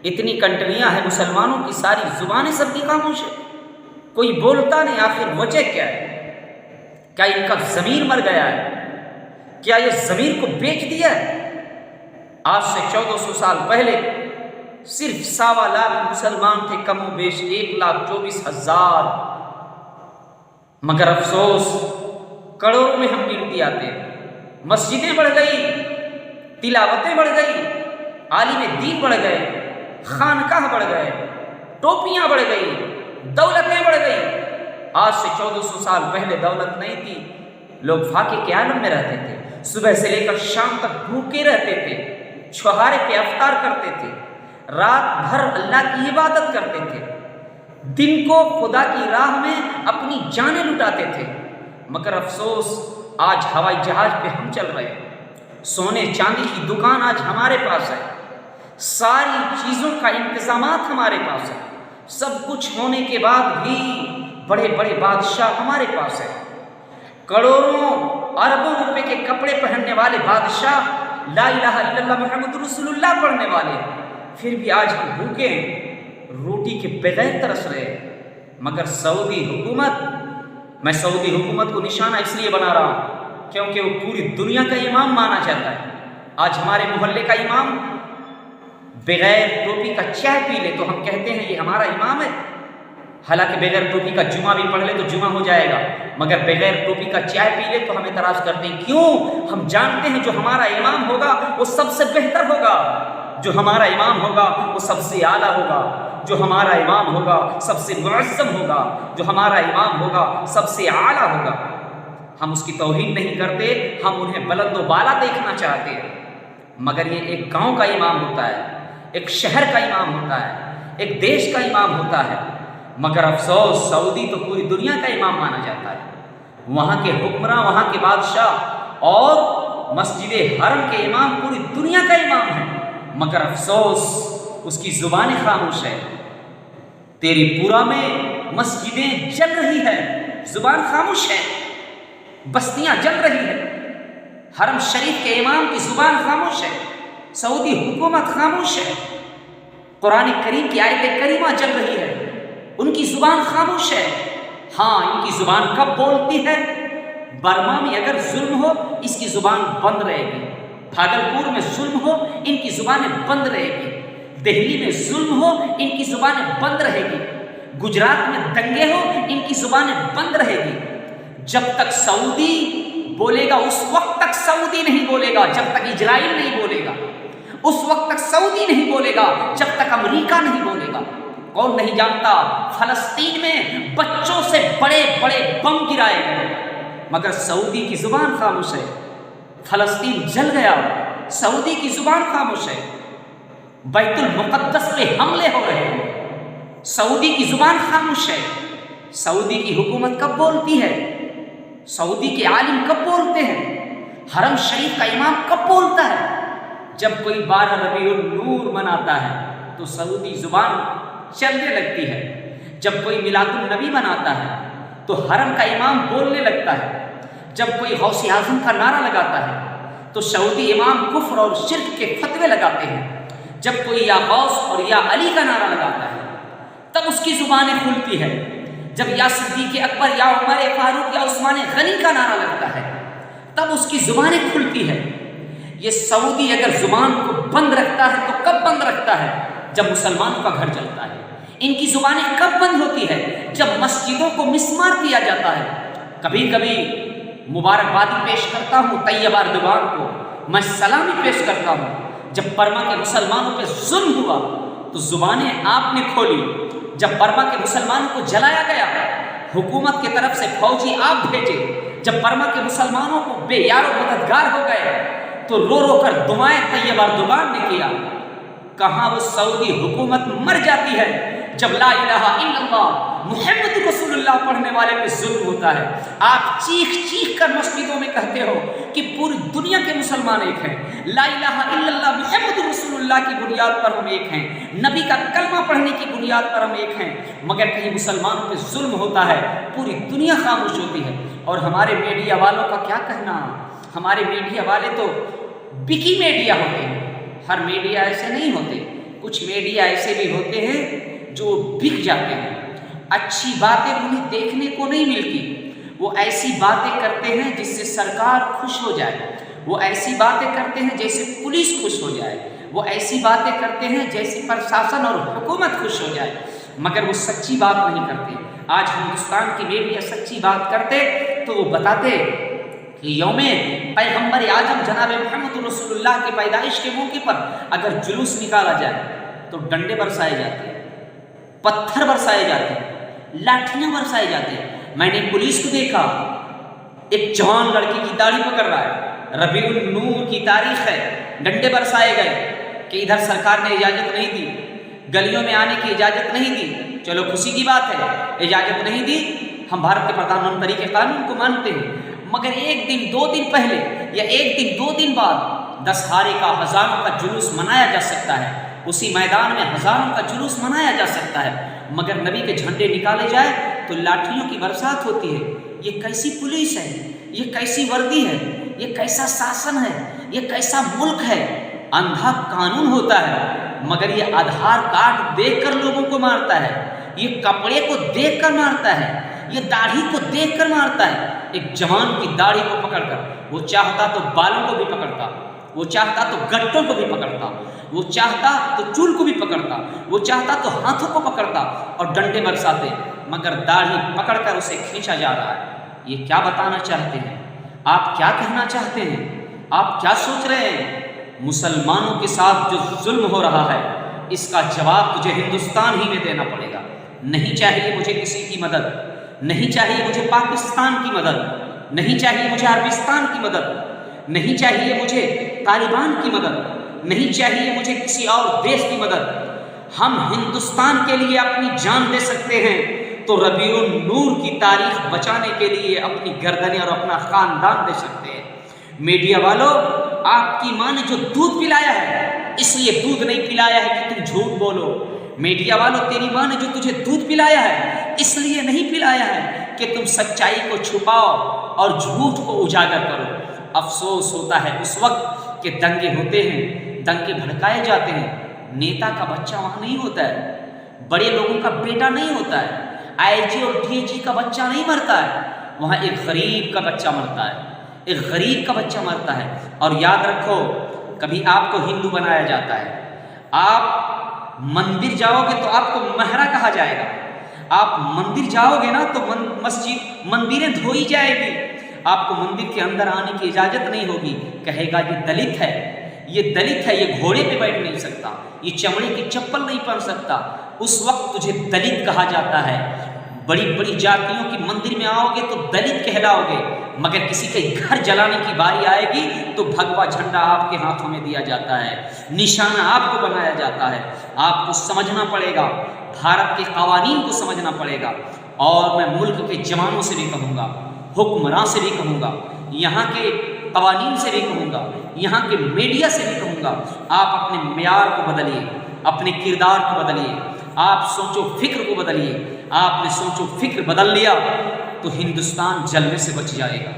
اتنی کنٹریاں ہیں مسلمانوں کی، ساری زبانیں سب کی خاموش ہے، کوئی بولتا نہیں۔ آخر وجہ کیا ہے؟ کیا ان کا ضمیر مر گیا ہے؟ کیا یہ ضمیر کو بیچ دیا ہے؟ آج سے 1400 سال پہلے صرف 1.25 لاکھ مسلمان تھے، کم و بیش 1,24,000، مگر افسوس کروڑوں میں ہم گنتی آتے ہیں۔ مسجدیں بڑھ گئی، تلاوتیں بڑھ گئی، عالم دین بڑھ گئے، خانقاہ بڑھ گئے، ٹوپیاں بڑھ گئی، دولتیں بڑھ گئی۔ آج سے 1400 سال پہلے دولت نہیں تھی، لوگ فاقے کے عالم میں رہتے تھے، صبح سے لے کر شام تک بھوکے رہتے تھے، چھہارے پہ افطار کرتے تھے، رات بھر اللہ کی عبادت کرتے تھے، دن کو خدا کی راہ میں اپنی جانیں لٹاتے تھے۔ مگر افسوس آج ہوائی جہاز پہ ہم چل رہے ہیں، سونے چاندی کی دکان آج ہمارے پاس ہے، ساری چیزوں کا انتظامات ہمارے پاس ہے، سب کچھ ہونے کے بعد بھی بڑے بڑے بادشاہ ہمارے پاس ہیں، کروڑوں اربوں روپے کے کپڑے پہننے والے بادشاہ، لا الہ الا اللہ محمد رسول اللہ پڑھنے والے، پھر بھی آج ہم بھوکے ہیں، روٹی کے بغیر ترس رہے ہیں۔ مگر سعودی حکومت، میں سعودی حکومت کو نشانہ اس لیے بنا رہا ہوں کیونکہ وہ پوری دنیا کا امام مانا جاتا ہے۔ آج ہمارے محلے کا امام بغیر ٹوپی کا چائے پی لے تو ہم کہتے ہیں یہ ہمارا امام ہے، حالانکہ بغیر ٹوپی کا جمعہ بھی پڑھ لے تو جمعہ ہو جائے گا، مگر بغیر ٹوپی کا چائے پی لے تو ہم اعتراض کرتے ہیں۔ کیوں؟ ہم جانتے ہیں جو ہمارا امام ہوگا وہ سب سے بہتر ہوگا، جو ہمارا امام ہوگا وہ سب سے اعلیٰ ہوگا، جو ہمارا امام ہوگا سب سے معظم ہوگا، جو ہمارا امام ہوگا سب سے اعلیٰ ہوگا۔ ہم اس کی توہین نہیں کرتے، ہم انہیں بلند و بالا دیکھنا چاہتے ہیں، مگر یہ ایک گاؤں کا امام ہوتا ہے، ایک شہر کا امام ہوتا ہے، ایک دیش کا امام ہوتا ہے۔ مگر افسوس سعودی تو پوری دنیا کا امام مانا جاتا ہے، وہاں کے حکمراں، وہاں کے بادشاہ اور مسجد حرم کے امام پوری دنیا کا امام ہے، مگر افسوس اس کی زبان خاموش ہے۔ تیری پورا میں مسجدیں جل رہی ہے، زبان خاموش ہے، بستیاں جل رہی ہے، حرم شریف کے امام کی زبان خاموش ہے، سعودی حکومت خاموش ہے، قرآن کریم کی آیت کریمہ جل رہی ہے، ان کی زبان خاموش ہے۔ ہاں، ان کی زبان کب بولتی ہے؟ برما میں اگر ظلم ہو اس کی زبان بند رہے گی، بھاگلپور میں ظلم ہو ان کی زبانیں بند رہے گی، دہلی میں ظلم ہو ان کی زبانیں بند رہے گی، گجرات میں دنگے ہو ان کی زبانیں بند رہے گی۔ جب تک سعودی بولے گا اس وقت تک سعودی نہیں بولے گا، جب تک اسرائیل نہیں بولے گا اس وقت تک سعودی نہیں بولے گا، جب تک امریکہ نہیں بولے گا۔ کون نہیں جانتا فلسطین میں بچوں سے بڑے بڑے بم گرائے گئے، مگر سعودی کی زبان خاموش ہے۔ فلسطین جل گیا، سعودی کی زبان خاموش ہے۔ بیت المقدس پہ حملے ہو رہے ہیں، سعودی کی زبان خاموش ہے۔ سعودی کی حکومت کب بولتی ہے؟ سعودی کے عالم کب بولتے ہیں؟ حرم شریف کا امام کب بولتا ہے؟ جب کوئی 12 ربیع النور مناتا ہے تو سعودی زبان چلنے لگتی ہے، جب کوئی میلاد النبی مناتا ہے تو حرم کا امام بولنے لگتا ہے، جب کوئی غوث اعظم کا نعرہ لگاتا ہے تو سعودی امام کفر اور شرک کے فتوے لگاتے ہیں، جب کوئی یا غوث اور یا علی کا نعرہ لگاتا ہے تب اس کی زبانیں کھلتی ہے، جب یا صدیق اکبر یا عمر فاروق یا عثمان غنی کا نعرہ لگتا ہے تب اس کی زبانیں کھلتی ہے۔ یہ سعودی اگر زبان کو بند رکھتا ہے تو کب بند رکھتا ہے؟ جب مسلمانوں کا گھر جلتا ہے۔ ان کی زبانیں کب بند ہوتی ہے؟ جب مسجدوں کو مسمار کیا جاتا ہے۔ کبھی کبھی مبارکبادی پیش کرتا ہوں طیب اردوغان کو، میں سلامی پیش کرتا ہوں، جب برما کے مسلمانوں پہ ظلم ہوا تو زبانیں آپ نے کھولی، جب برما کے مسلمانوں کو جلایا گیا حکومت کی طرف سے فوجی آپ بھیجے، جب برما کے مسلمانوں کو بے یار و مددگار ہو گئے تو رو رو کر دعائیں طیب اردوغان نے کیا۔ کہاں وہ سعودی حکومت مر جاتی ہے جب لا الہ الا اللہ محمد رسول اللہ پڑھنے والے پہ ظلم ہوتا ہے۔ آپ چیخ چیخ کر مسجدوں میں کہتے ہو کہ پوری دنیا کے مسلمان ایک ہیں، لا الہ الا اللہ محمد رسول اللہ کی بنیاد پر ہم ایک ہیں، نبی کا کلمہ پڑھنے کی بنیاد پر ہم ایک ہیں، مگر کہیں مسلمانوں پہ ظلم ہوتا ہے پوری دنیا خاموش ہوتی ہے۔ اور ہمارے میڈیا والوں کا کیا کہنا؟ ہمارے میڈیا والے تو بکی میڈیا ہوتے ہیں، ہر میڈیا ایسے نہیں ہوتے۔ کچھ میڈیا ایسے بھی ہوتے ہیں جو بک جاتے ہیں، اچھی باتیں انہیں دیکھنے کو نہیں ملتی، وہ ایسی باتیں کرتے ہیں جس سے سرکار خوش ہو جائے، وہ ایسی باتیں کرتے ہیں جیسے پولیس خوش ہو جائے، وہ ایسی باتیں کرتے ہیں جیسے پرشاسن اور حکومت خوش ہو جائے، مگر وہ سچی بات نہیں کرتے۔ آج ہندوستان کی میڈیا سچی بات کرتے تو وہ بتاتے کہ یوم پیغمبر اعظم جناب محمد رسول اللہ کی پیدائش کے موقع پر اگر جلوس نکالا جائے تو ڈنڈے برسائے جاتے ہیں، پتھر برسائے جاتے ہیں، لاٹھیاں برسائے جاتے ہیں۔ میں نے پولیس کو دیکھا، ایک جوان لڑکی کی داڑھی پکڑ رہا ہے، ربیع النور کی تاریخ ہے، ڈنڈے برسائے گئے کہ ادھر سرکار نے اجازت نہیں دی، گلیوں میں آنے کی اجازت نہیں دی۔ چلو خوشی کی بات ہے، اجازت نہیں دی، ہم بھارت کے پردھان منتری کے قانون کو مانتے ہیں، مگر ایک دن دو دن پہلے یا ایک دن دو دن بعد دسہرے کا ہزاروں کا جلوس منایا جا سکتا ہے، اسی میدان میں ہزاروں کا جلوس منایا جا سکتا ہے، مگر نبی کے جھنڈے نکالے جائے تو لاٹھیوں کی برسات ہوتی ہے۔ یہ کیسی پولیس ہے، یہ کیسی وردی ہے، یہ کیسا شاسن ہے، یہ کیسا ملک ہے؟ اندھا قانون ہوتا ہے مگر یہ آدھار کارڈ دیکھ کر لوگوں کو مارتا ہے، یہ کپڑے کو دیکھ کر مارتا ہے، یہ داڑھی کو دیکھ کر مارتا ہے۔ ایک جوان کی داڑھی کو پکڑ کر وہ چاہتا تو بالوں کو بھی پکڑتا، وہ چاہتا تو گٹوں کو بھی پکڑتا، وہ چاہتا تو چول کو بھی پکڑتا، وہ چاہتا تو ہاتھوں کو پکڑتا اور ڈنڈے برساتے، مگر داڑھی پکڑ کر اسے کھینچا جا رہا ہے۔ یہ کیا بتانا چاہتے ہیں؟ آپ کیا کہنا چاہتے ہیں؟ آپ کیا سوچ رہے ہیں؟ مسلمانوں کے ساتھ جو ظلم ہو رہا ہے اس کا جواب تجھے ہندوستان ہی میں دینا پڑے گا۔ نہیں چاہیے مجھے کسی کی مدد، نہیں چاہیے مجھے پاکستان کی مدد، نہیں چاہیے مجھے عربستان کی مدد، نہیں چاہیے مجھے طالبان کی مدد، نہیں چاہیے مجھے کسی اور دیش کی مدد۔ ہم ہندوستان کے لیے اپنی جان دے سکتے ہیں تو ربیع النور کی تاریخ بچانے کے لیے اپنی گردنیں اور اپنا خاندان دے سکتے ہیں۔ میڈیا والوں، آپ کی ماں نے جو دودھ پلایا ہے اس لیے دودھ نہیں پلایا ہے کہ تم جھوٹ بولو۔ میڈیا والوں، تیری ماں نے جو تجھے دودھ پلایا ہے اس لیے نہیں پلایا ہے کہ تم سچائی کو چھپاؤ اور جھوٹ کو اجاگر کرو۔ افسوس ہوتا ہے اس وقت کہ دنگے ہوتے ہیں، دنگے بھڑکائے جاتے ہیں، نیتا کا بچہ وہاں نہیں ہوتا ہے، بڑے لوگوں کا بیٹا نہیں ہوتا ہے، آئی جی اور ڈی جی کا بچہ نہیں مرتا ہے، وہاں ایک غریب کا بچہ مرتا ہے، ایک غریب کا بچہ مرتا ہے۔ اور یاد رکھو، کبھی آپ کو ہندو بنایا جاتا ہے، آپ مندر جاؤ گے تو آپ کو مہرا کہا جائے گا، آپ مندر جاؤ گے نا تو مندریں دھوئی جائے گی، آپ کو مندر کے اندر آنے کی اجازت نہیں ہوگی، کہے گا یہ دلت ہے، یہ دلت ہے، یہ گھوڑے پہ بیٹھ نہیں سکتا، یہ چمڑے کی چپل نہیں پہن سکتا۔ اس وقت تجھے دلت کہا جاتا ہے۔ بڑی بڑی جاتیوں کی مندر میں آؤ گے تو دلت کہلاؤ گے، مگر کسی کے گھر جلانے کی باری آئے گی تو بھگوا جھنڈا آپ کے ہاتھوں میں دیا جاتا ہے، نشانہ آپ کو بنایا جاتا ہے۔ آپ کو سمجھنا پڑے گا، بھارت کے قوانین کو سمجھنا پڑے گا، اور میں ملک کے جوانوں سے بھی کہوں گا، حکمراں سے بھی کہوں گا، یہاں کے قوانین سے بھی کہوں گا، یہاں کے میڈیا سے بھی کہوں گا، آپ اپنے معیار کو بدلیے، اپنے کردار کو بدلیے، آپ سوچ و فکر کو بدلیے۔ آپ نے سوچ و فکر بدل لیا تو ہندوستان جلنے سے بچ جائے گا۔